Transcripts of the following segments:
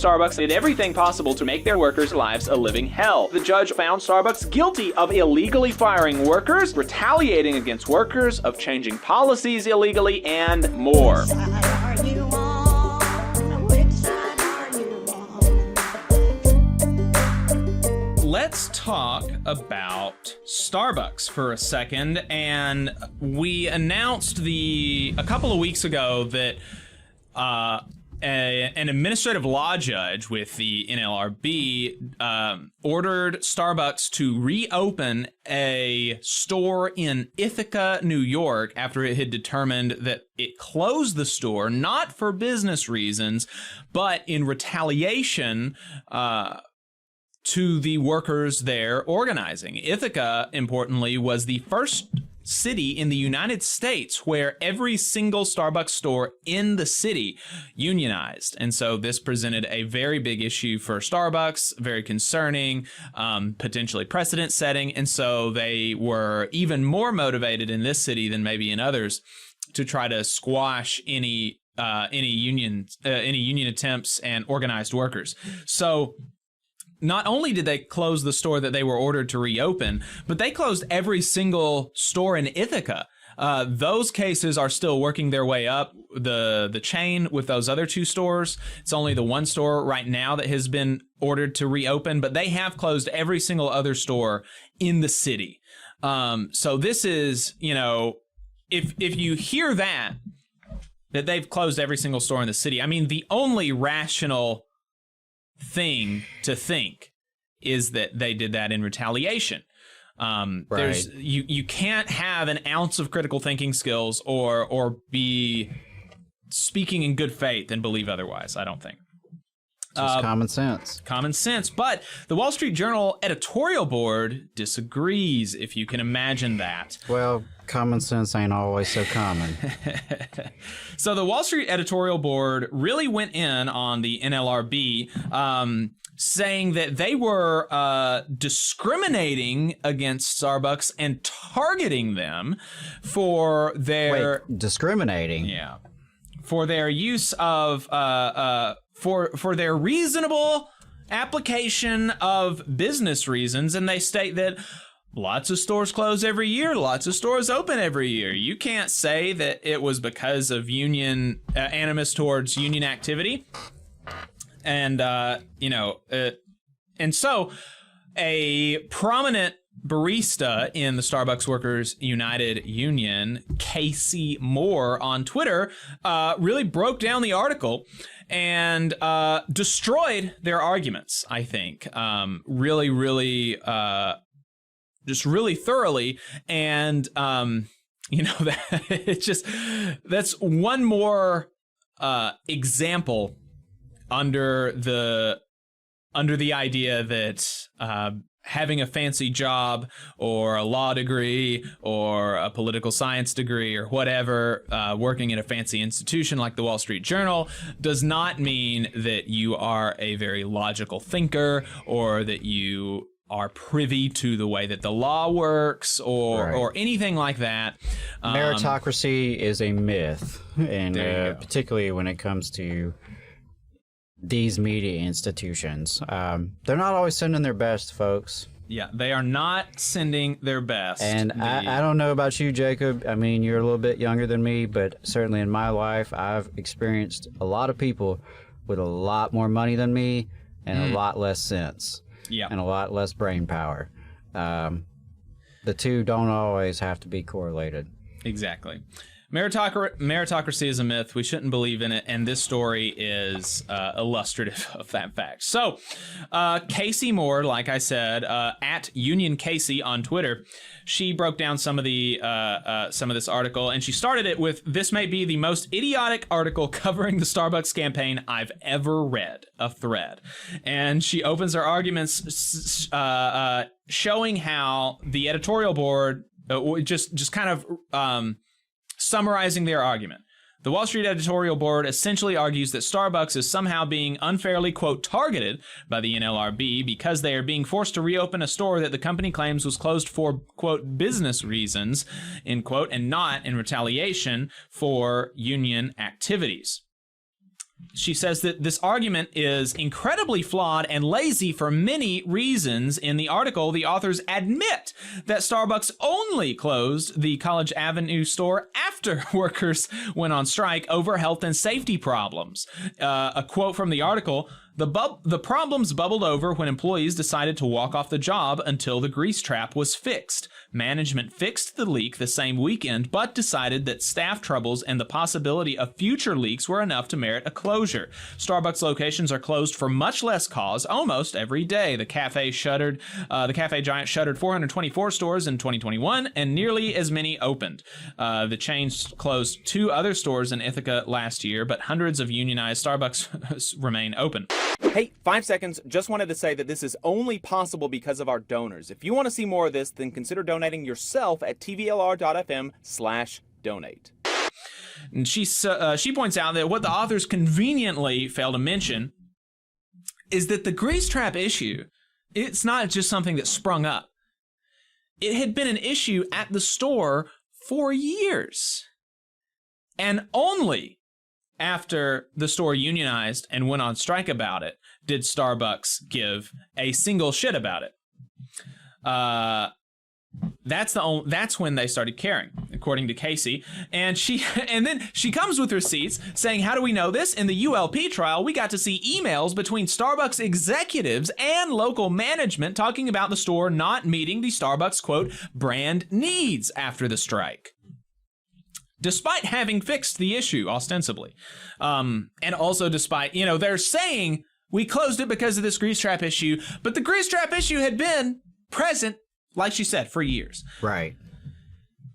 Starbucks did everything possible to make their workers' lives a living hell. The judge found Starbucks guilty of illegally firing workers, retaliating against workers, of changing policies illegally, and more. Let's talk about Starbucks for a second. And we announced a couple of weeks ago that an administrative law judge with the NLRB ordered Starbucks to reopen a store in Ithaca, New York, after it had determined that it closed the store, not for business reasons, but in retaliation to the workers there organizing. Ithaca, importantly, was the first city in the United States where every single Starbucks store in the city unionized. And so this presented a very big issue for Starbucks, very concerning, potentially precedent setting. And so they were even more motivated in this city than maybe in others to try to squash any union attempts and organized workers. So not only did they close the store that they were ordered to reopen, but they closed every single store in Ithaca. Those cases are still working their way up the chain with those other two stores. It's only the one store right now that has been ordered to reopen, but they have closed every single other store in the city. So this is, if you hear that they've closed every single store in the city, I mean, the only rational thing to think is that they did that in retaliation. Right. You can't have an ounce of critical thinking skills or be speaking in good faith and believe otherwise, I don't think. Just common sense. Common sense. But the Wall Street Journal editorial board disagrees, if you can imagine that. Well, common sense ain't always so common. So the Wall Street editorial board really went in on the NLRB, saying that they were discriminating against Starbucks and targeting them for their... Wait, discriminating? Yeah. For their use of... for their reasonable application of business reasons, and they state that lots of stores close every year, lots of stores open every year. You can't say that it was because of union animus towards union activity. And, and so a prominent barista in the Starbucks Workers United Union, Casey Moore, on Twitter, really broke down the article and destroyed their arguments, I think, really thoroughly. And, that's one more example under the idea that having a fancy job or a law degree or a political science degree or whatever, working in a fancy institution like the Wall Street Journal, does not mean that you are a very logical thinker or that you are privy to the way that the law works or anything like that. Meritocracy is a myth, and particularly when it comes to these media institutions. They're not always sending their best, folks. Yeah, they are not sending their best. And I don't know about you, Jacob. I mean, you're a little bit younger than me, but certainly in my life, I've experienced a lot of people with a lot more money than me and a lot less sense and a lot less brain power. The two don't always have to be correlated. Exactly. Meritocracy is a myth. We shouldn't believe in it, and this story is illustrative of that fact. So, Casey Moore, like I said, at Union Casey on Twitter, she broke down some of this article, and she started it with, "This may be the most idiotic article covering the Starbucks campaign I've ever read," a thread. And she opens her arguments showing how the editorial board just kind of summarizing their argument. The Wall Street editorial board essentially argues that Starbucks is somehow being unfairly, quote, targeted by the NLRB because they are being forced to reopen a store that the company claims was closed for, quote, business reasons, end quote, and not in retaliation for union activities. She says that this argument is incredibly flawed and lazy for many reasons. In the article, the authors admit that Starbucks only closed the College Avenue store after workers went on strike over health and safety problems. A quote from the article: The problems bubbled over when employees decided to walk off the job until the grease trap was fixed. Management fixed the leak the same weekend, but decided that staff troubles and the possibility of future leaks were enough to merit a closure. Starbucks locations are closed for much less cause almost every day. The cafe giant shuttered 424 stores in 2021, and nearly as many opened. The chain closed 2 other stores in Ithaca last year, but hundreds of unionized Starbucks remain open. Hey, 5 seconds. Just wanted to say that this is only possible because of our donors. If you want to see more of this, then consider donating yourself at tvlr.fm/donate. And she points out that what the authors conveniently fail to mention is that the grease trap issue, it's not just something that sprung up. It had been an issue at the store for years. And only after the store unionized and went on strike about it did Starbucks give a single shit about it. That's when they started caring, according to Casey. And then she comes with receipts saying, how do we know this? In the ULP trial, we got to see emails between Starbucks executives and local management talking about the store not meeting the Starbucks, quote, brand needs after the strike, despite having fixed the issue, ostensibly. And also despite, they're saying we closed it because of this grease trap issue, but the grease trap issue had been present, like she said, for years. Right.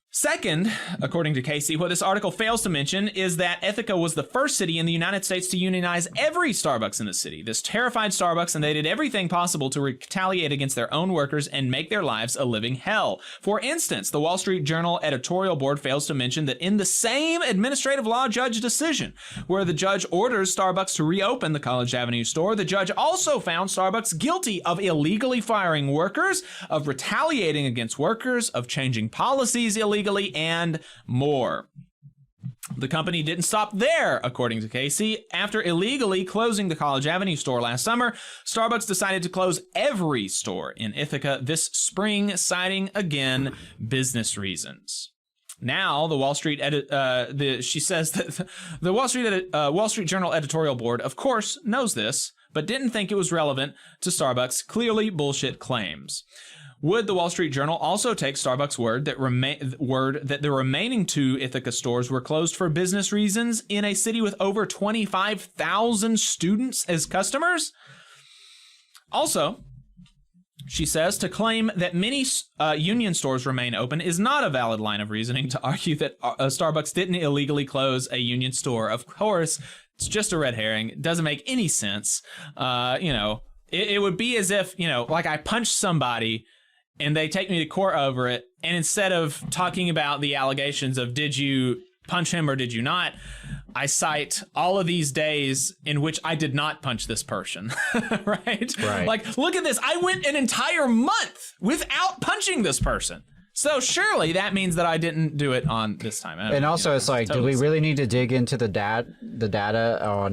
Second, according to Casey, what this article fails to mention is that Ithaca was the first city in the United States to unionize every Starbucks in the city. This terrified Starbucks, and they did everything possible to retaliate against their own workers and make their lives a living hell. For instance, the Wall Street Journal editorial board fails to mention that in the same administrative law judge decision, where the judge orders Starbucks to reopen the College Avenue store, the judge also found Starbucks guilty of illegally firing workers, of retaliating against workers, of changing policies illegally, and more. The company didn't stop there, according to Casey. After illegally closing the College Avenue store last summer, Starbucks decided to close every store in Ithaca this spring, citing, again, business reasons. Now, the Wall Street she says that the Wall Street Journal editorial board, of course, knows this, but didn't think it was relevant to Starbucks' clearly bullshit claims. Would the Wall Street Journal also take Starbucks' word that the remaining 2 Ithaca stores were closed for business reasons in a city with over 25,000 students as customers? Also, she says, to claim that many union stores remain open is not a valid line of reasoning to argue that Starbucks didn't illegally close a union store. Of course, it's just a red herring. It doesn't make any sense. It would be as if, like I punched somebody and they take me to court over it, and instead of talking about the allegations of did you punch him or did you not, I cite all of these days in which I did not punch this person, right? Like, look at this. I went an entire month without punching this person. So surely that means that I didn't do it on this time. And also, it's like, totally, do we really need to dig into the data on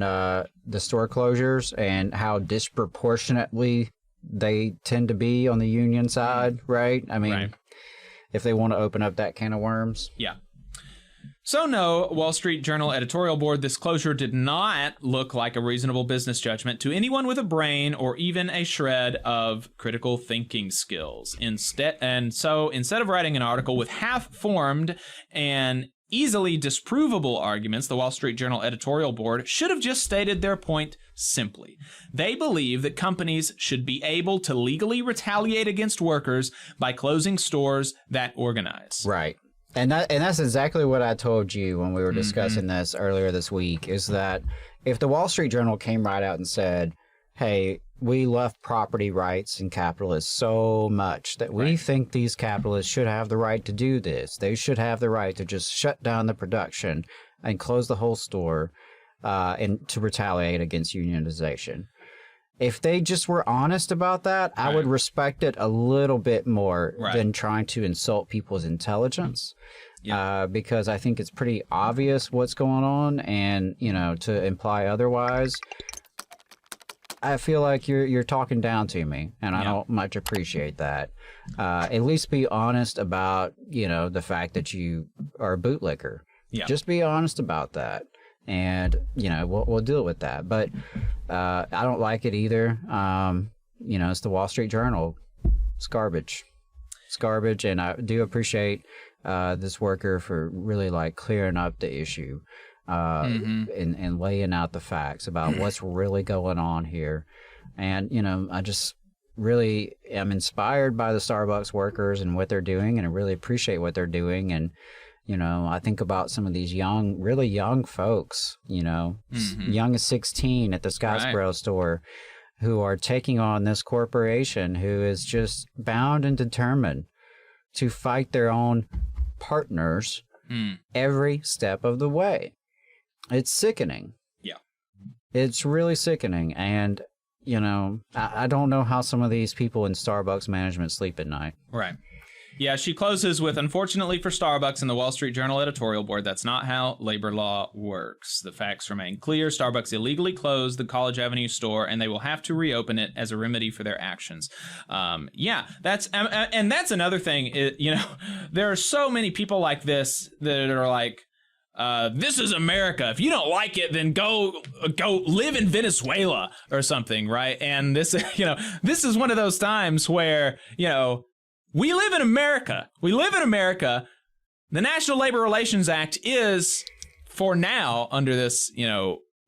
the store closures and how disproportionately they tend to be on the union side, right? I mean, if they want to open up that can of worms. Yeah. So no, Wall Street Journal editorial board, this closure did not look like a reasonable business judgment to anyone with a brain or even a shred of critical thinking skills. Instead of writing an article with half-formed and easily disprovable arguments, the Wall Street Journal editorial board should have just stated their point simply. They believe that companies should be able to legally retaliate against workers by closing stores that organize. Right. And that's exactly what I told you when we were discussing this earlier this week, is that if the Wall Street Journal came right out and said, hey, we love property rights and capitalists so much that we think these capitalists should have the right to do this. They should have the right to just shut down the production and close the whole store and to retaliate against unionization. If they just were honest about that, I would respect it a little bit more than trying to insult people's intelligence. because I think it's pretty obvious what's going on, and to imply otherwise, I feel like you're talking down to me, and I don't much appreciate that. At least be honest about the fact that you are a bootlicker. Yeah. Just be honest about that, and we'll deal with that. But I don't like it either. It's the Wall Street Journal. It's garbage. It's garbage, and I do appreciate this worker for really clearing up the issue. And laying out the facts about what's really going on here. And, I just really am inspired by the Starbucks workers and what they're doing, and I really appreciate what they're doing. And, I think about some of these really young folks, young as 16 at the Scottsboro store, who are taking on this corporation who is just bound and determined to fight their own partners every step of the way. It's sickening. Yeah. It's really sickening. And, I don't know how some of these people in Starbucks management sleep at night. Right. Yeah, she closes with, unfortunately for Starbucks and the Wall Street Journal editorial board, that's not how labor law works. The facts remain clear. Starbucks illegally closed the College Avenue store, and they will have to reopen it as a remedy for their actions. That's another thing. There are so many people like this that are like, this is America. If you don't like it, then go live in Venezuela or something, right? And this, this is one of those times where, we live in America. We live in America. The National Labor Relations Act is, for now, under this,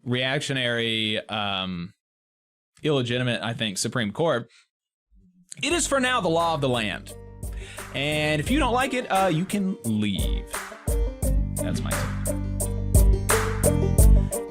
reactionary, illegitimate, I think, Supreme Court, it is for now the law of the land. And if you don't like it, you can leave. That's my take.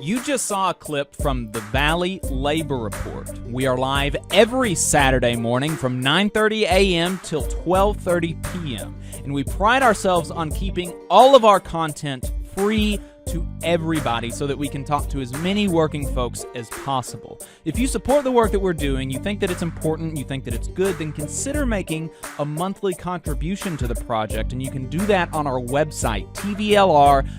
You just saw a clip from the Valley Labor Report. We are live every Saturday morning from 9:30 a.m. till 12:30 p.m. And we pride ourselves on keeping all of our content free to everybody so that we can talk to as many working folks as possible. If you support the work that we're doing, you think that it's important, you think that it's good, then consider making a monthly contribution to the project, and you can do that on our website, tvlr.fm.